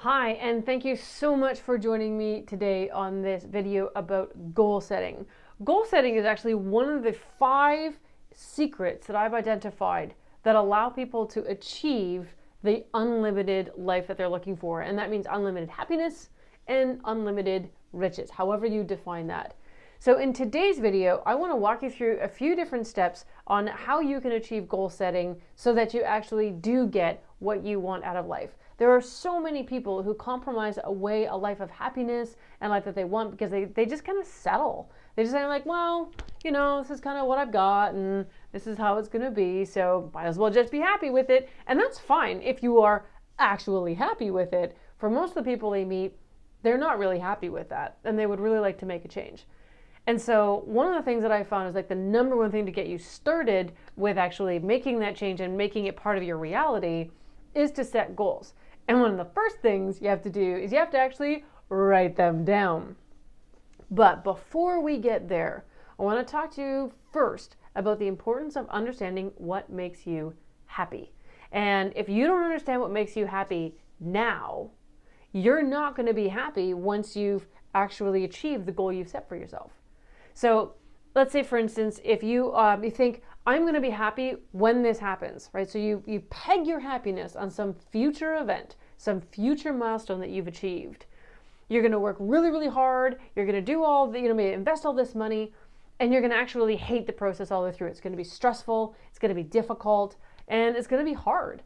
Hi, and thank you so much for joining me today on this video about goal setting. Goal setting is actually one of the 5 secrets that I've identified that allow people to achieve the unlimited life that they're looking for. And that means unlimited happiness and unlimited riches, however you define that. So in today's video, I want to walk you through a few different steps on how you can achieve goal setting so that you actually do get what you want out of life. There are so many people who compromise away a life of happiness and life that they want because they just kind of settle. They just say like, well, this is kind of what I've got and this is how it's going to be, so might as well just be happy with it. And that's fine if you are actually happy with it. For most of the people they meet, they're not really happy with that and they would really like to make a change. And so one of the things that I found is like the number one thing to get you started with actually making that change and making it part of your reality is to set goals. And one of the first things you have to do is you have to actually write them down. But before we get there, I want to talk to you first about the importance of understanding what makes you happy. And if you don't understand what makes you happy now, you're not going to be happy once you've actually achieved the goal you've set for yourself. So let's say, for instance, if you think, I'm going to be happy when this happens, right? So you peg your happiness on some future event, some future milestone that you've achieved. You're going to work really, really hard. You're going to do all the, invest all this money, and you're going to actually hate the process all the way through. It's going to be stressful. It's going to be difficult, and it's going to be hard.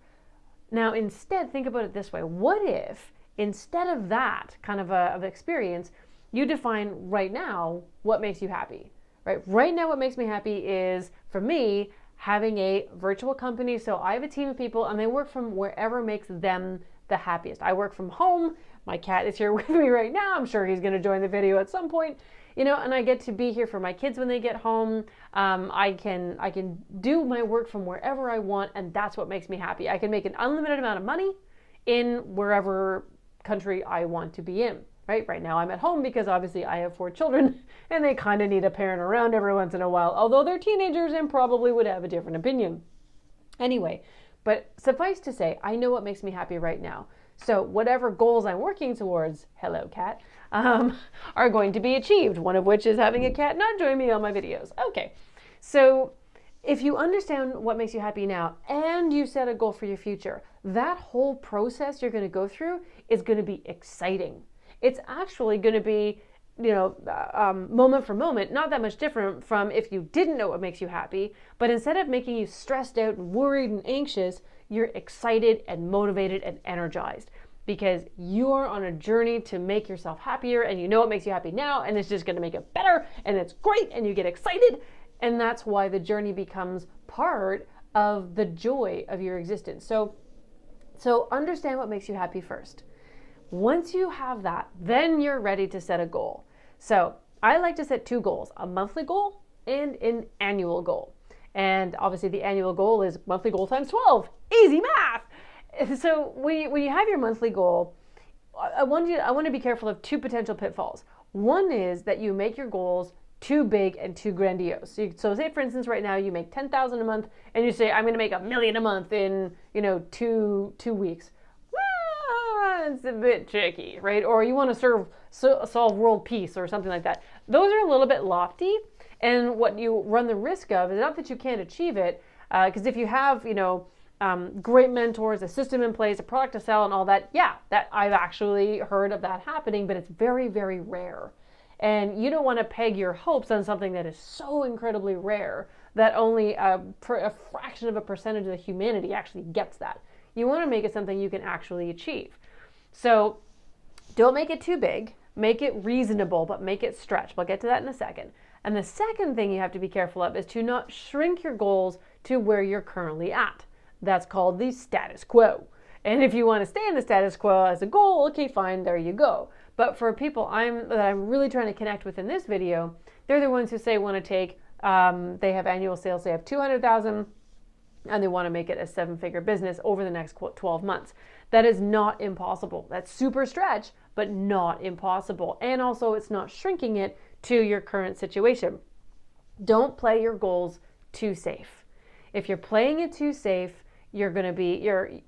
Now, instead, think about it this way. What if, instead of that kind of experience, you define right now what makes you happy, right? Right now, what makes me happy is, for me, having a virtual company. So I have a team of people and they work from wherever makes them the happiest. I work from home. My cat is here with me right now. I'm sure he's going to join the video at some point, and I get to be here for my kids when they get home. I can do my work from wherever I want, and that's what makes me happy. I can make an unlimited amount of money in wherever country I want to be in. Right now I'm at home because obviously I have 4 children and they kind of need a parent around every once in a while, although they're teenagers and probably would have a different opinion. Anyway, but suffice to say, I know what makes me happy right now. So whatever goals I'm working towards, hello cat, are going to be achieved. One of which is having a cat not join me on my videos. Okay, so if you understand what makes you happy now and you set a goal for your future, that whole process you're going to go through is going to be exciting. It's actually going to be, moment for moment, not that much different from if you didn't know what makes you happy, but instead of making you stressed out and worried and anxious, you're excited and motivated and energized because you are on a journey to make yourself happier and you know what makes you happy now and it's just going to make it better and it's great and you get excited, and that's why the journey becomes part of the joy of your existence. So understand what makes you happy first. Once you have that, then you're ready to set a goal. So I like to set 2 goals, a monthly goal and an annual goal. And obviously the annual goal is monthly goal times 12. Easy math. So when you have your monthly goal, I want to be careful of 2 potential pitfalls. One is that you make your goals too big and too grandiose. So say, for instance, right now you make $10,000 a month and you say, I'm going to make $1 million a month in, 2 weeks. It's a bit tricky, right? Or you want to solve world peace or something like that. Those are a little bit lofty, and what you run the risk of is not that you can't achieve it, because if you have, great mentors, a system in place, a product to sell, and all that, that I've actually heard of that happening, but it's very, very rare. And you don't want to peg your hopes on something that is so incredibly rare that only a fraction of a percentage of the humanity actually gets that. You want to make it something you can actually achieve. So don't make it too big, make it reasonable, but make it stretch. We'll get to that in a second. And the second thing you have to be careful of is to not shrink your goals to where you're currently at. That's called the status quo. And if you want to stay in the status quo as a goal, okay, fine, there you go. But for people that I'm really trying to connect with in this video, they're the ones who say want to take, they have annual sales, they have 200,000, and they want to make it a 7-figure business over the next 12 months. That is not impossible. That's super stretch, but not impossible. And also it's not shrinking it to your current situation. Don't play your goals too safe. If you're playing it too safe, you're going to be,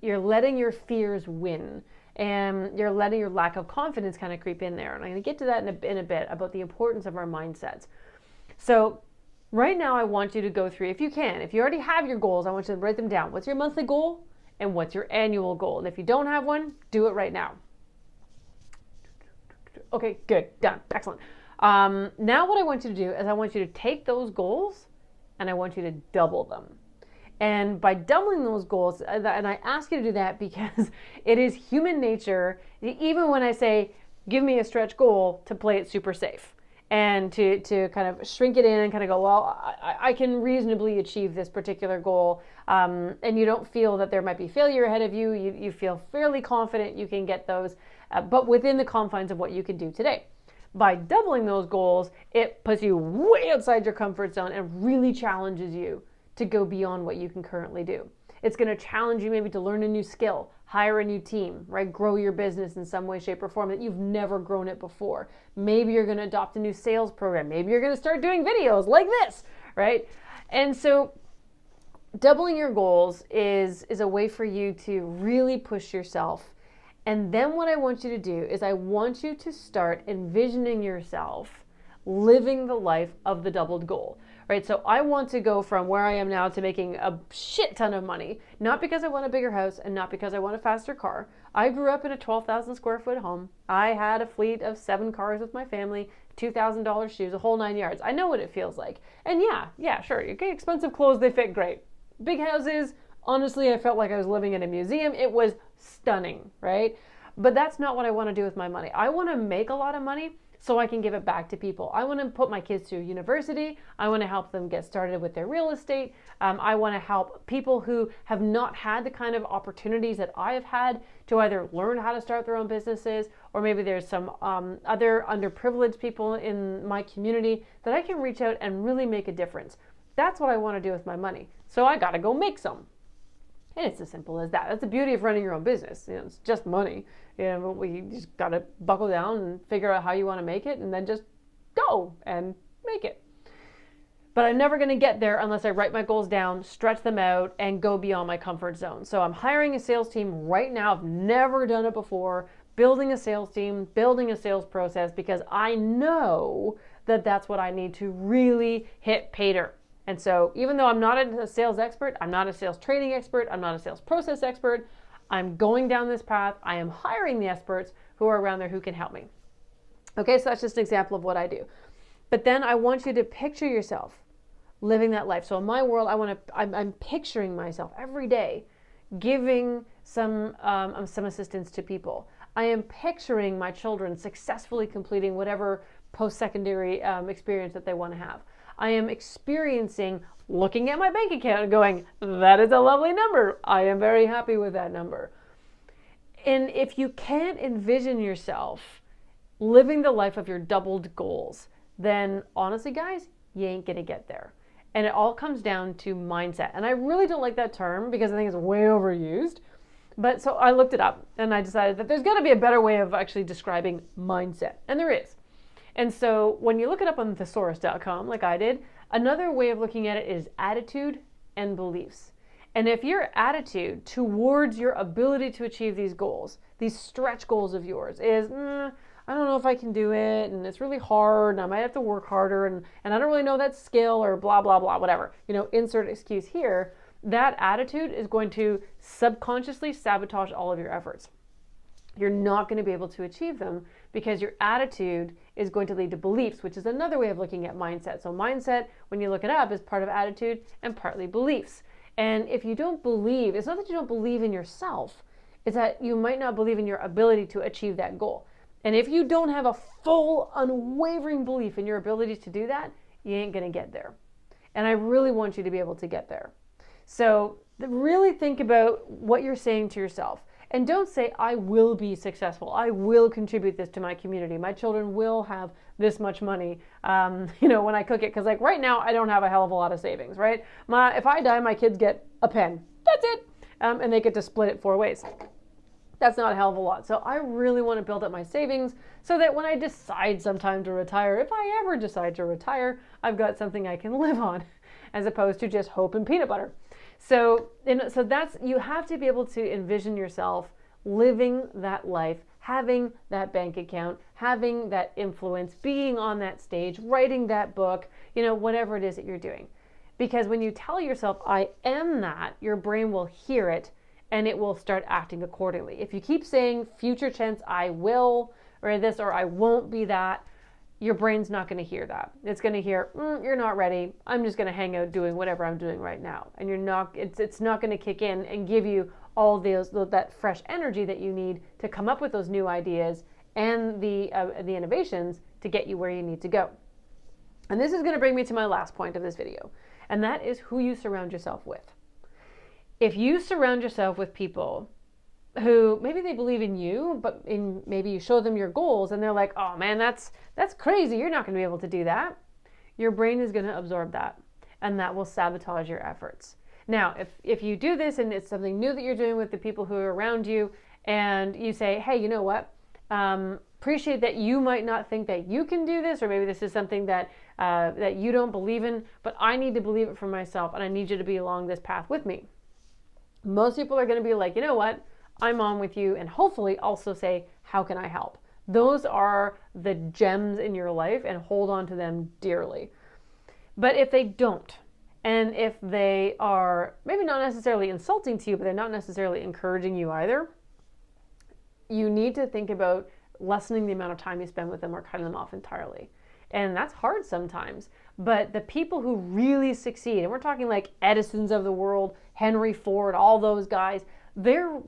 you're letting your fears win, and you're letting your lack of confidence kind of creep in there. And I'm going to get to that in a bit about the importance of our mindsets. So right now I want you to go through, if you can, if you already have your goals, I want you to write them down. What's your monthly goal and what's your annual goal? And if you don't have one, do it right now. Okay, good, done, excellent. Now what I want you to do is I want you to take those goals and I want you to double them. And by doubling those goals, and I ask you to do that because it is human nature, even when I say, give me a stretch goal, to play it super safe and to kind of shrink it in and kind of go, well, I can reasonably achieve this particular goal. And you don't feel that there might be failure ahead of you. You feel fairly confident you can get those, but within the confines of what you can do today. By doubling those goals, it puts you way outside your comfort zone and really challenges you to go beyond what you can currently do. It's going to challenge you maybe to learn a new skill, hire a new team, right? Grow your business in some way, shape, or form that you've never grown it before. Maybe you're going to adopt a new sales program. Maybe you're going to start doing videos like this, right? And so doubling your goals is a way for you to really push yourself. And then what I want you to do is I want you to start envisioning yourself living the life of the doubled goal, right? So I want to go from where I am now to making a shit ton of money, not because I want a bigger house and not because I want a faster car. I grew up in a 12,000 square foot home. I had a fleet of 7 cars with my family, $2,000 shoes, a whole 9 yards. I know what it feels like. And yeah, sure, you get expensive clothes, they fit great. Big houses, honestly, I felt like I was living in a museum. It was stunning, right? But that's not what I want to do with my money. I want to make a lot of money so I can give it back to people. I want to put my kids through university. I want to help them get started with their real estate. I want to help people who have not had the kind of opportunities that I have had to either learn how to start their own businesses, or maybe there's some other underprivileged people in my community that I can reach out and really make a difference. That's what I want to do with my money. So I got to go make some. And it's as simple as that. That's the beauty of running your own business. It's just money. We just got to buckle down and figure out how you want to make it and then just go and make it. But I'm never going to get there unless I write my goals down, stretch them out, and go beyond my comfort zone. So I'm hiring a sales team right now. I've never done it before. Building a sales team, building a sales process, because I know that that's what I need to really hit pay dirt. And so even though I'm not a sales expert, I'm not a sales training expert, I'm not a sales process expert, I'm going down this path. I am hiring the experts who are around there who can help me. Okay, so that's just an example of what I do. But then I want you to picture yourself living that life. So in my world, I'm picturing myself every day giving some assistance to people. I am picturing my children successfully completing whatever post-secondary experience that they want to have. I am experiencing looking at my bank account and going, that is a lovely number. I am very happy with that number. And if you can't envision yourself living the life of your doubled goals, then honestly, guys, you ain't gonna get there. And it all comes down to mindset. And I really don't like that term because I think it's way overused. But so I looked it up and I decided that there's gotta be a better way of actually describing mindset. And there is. And so when you look it up on thesaurus.com, like I did, another way of looking at it is attitude and beliefs. And if your attitude towards your ability to achieve these goals, these stretch goals of yours is, I don't know if I can do it, and it's really hard, and I might have to work harder, and I don't really know that skill, or blah, blah, blah, whatever, insert excuse here, that attitude is going to subconsciously sabotage all of your efforts. You're not going to be able to achieve them because your attitude is going to lead to beliefs, which is another way of looking at mindset. So mindset, when you look it up, is part of attitude and partly beliefs. And if you don't believe, it's not that you don't believe in yourself, it's that you might not believe in your ability to achieve that goal. And if you don't have a full, unwavering belief in your ability to do that, you ain't going to get there. And I really want you to be able to get there. So really think about what you're saying to yourself. And don't say, I will be successful. I will contribute this to my community. My children will have this much money, when I cook it. Because right now, I don't have a hell of a lot of savings, right? If I die, my kids get a pen. That's it. And they get to split it 4 ways. That's not a hell of a lot. So I really want to build up my savings so that when I decide sometime to retire, if I ever decide to retire, I've got something I can live on, as opposed to just hope and peanut butter. So that's, you have to be able to envision yourself living that life, having that bank account, having that influence, being on that stage, writing that book, whatever it is that you're doing. Because when you tell yourself, I am that, your brain will hear it and it will start acting accordingly. If you keep saying future tense, I will, or this, or I won't be that, your brain's not going to hear that. It's going to hear, you're not ready. I'm just going to hang out doing whatever I'm doing right now. And it's not going to kick in and give you all that fresh energy that you need to come up with those new ideas and the innovations to get you where you need to go. And this is going to bring me to my last point of this video, and that is who you surround yourself with. If you surround yourself with people who maybe they believe in you, but maybe you show them your goals and they're like, oh man, that's crazy. You're not going to be able to do that. Your brain is going to absorb that, and that will sabotage your efforts. Now, if you do this and it's something new that you're doing with the people who are around you, and you say, hey, you know what? Appreciate that you might not think that you can do this, or maybe this is something that you don't believe in, but I need to believe it for myself, and I need you to be along this path with me. Most people are going to be like, you know what? I'm on with you, and hopefully also say, how can I help? Those are the gems in your life, and hold on to them dearly. But if they don't, and if they are maybe not necessarily insulting to you, but they're not necessarily encouraging you either, you need to think about lessening the amount of time you spend with them or cutting them off entirely. And that's hard sometimes. But the people who really succeed, and we're talking like Edisons of the world, Henry Ford, all those guys, their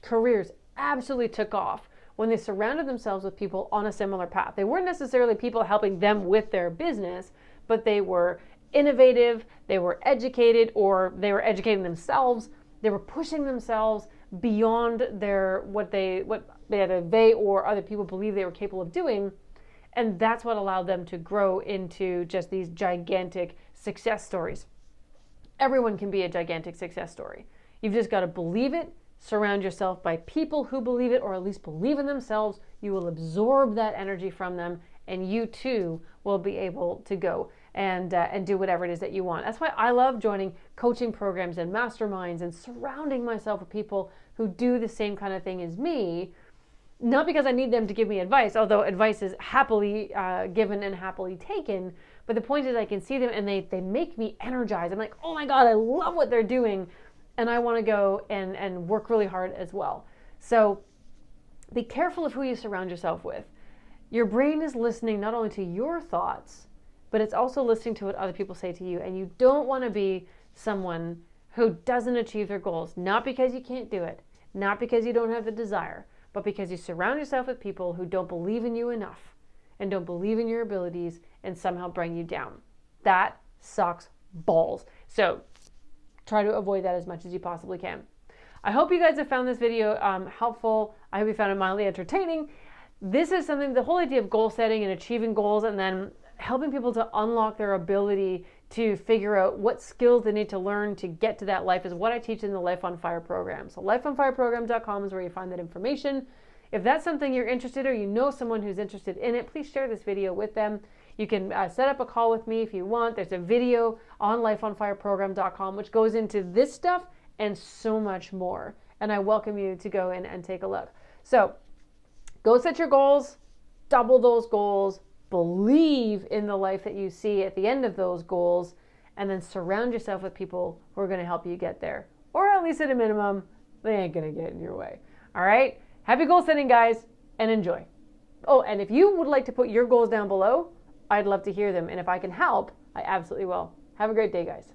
careers absolutely took off when they surrounded themselves with people on a similar path. They weren't necessarily people helping them with their business, but they were innovative, they were educated, or they were educating themselves. They were pushing themselves beyond what they or other people believed they were capable of doing. And that's what allowed them to grow into just these gigantic success stories. Everyone can be a gigantic success story. You've just got to believe it, surround yourself by people who believe it, or at least believe in themselves. You will absorb that energy from them, and you too will be able to go and do whatever it is that you want. That's why I love joining coaching programs and masterminds and surrounding myself with people who do the same kind of thing as me. Not because I need them to give me advice, although advice is happily given and happily taken, but the point is I can see them and they make me energized. I'm like, oh my God, I love what they're doing, and I want to go and work really hard as well. So be careful of who you surround yourself with. Your brain is listening not only to your thoughts, but it's also listening to what other people say to you, and you don't want to be someone who doesn't achieve their goals, not because you can't do it, not because you don't have the desire, but because you surround yourself with people who don't believe in you enough and don't believe in your abilities and somehow bring you down. That sucks balls. So try to avoid that as much as you possibly can. I hope you guys have found this video helpful. I hope you found it mildly entertaining. This is something, the whole idea of goal setting and achieving goals and then helping people to unlock their ability to figure out what skills they need to learn to get to that life is what I teach in the Life on Fire program. So lifeonfireprogram.com is where you find that information. If that's something you're interested in, or you know someone who's interested in it, please share this video with them. You can set up a call with me if you want. There's a video on lifeonfireprogram.com which goes into this stuff and so much more. And I welcome you to go in and take a look. So go set your goals, double those goals, believe in the life that you see at the end of those goals, and then surround yourself with people who are going to help you get there. Or at least at a minimum, they ain't going to get in your way. All right? Happy goal setting, guys, and enjoy. Oh, and if you would like to put your goals down below, I'd love to hear them. And if I can help, I absolutely will. Have a great day, guys.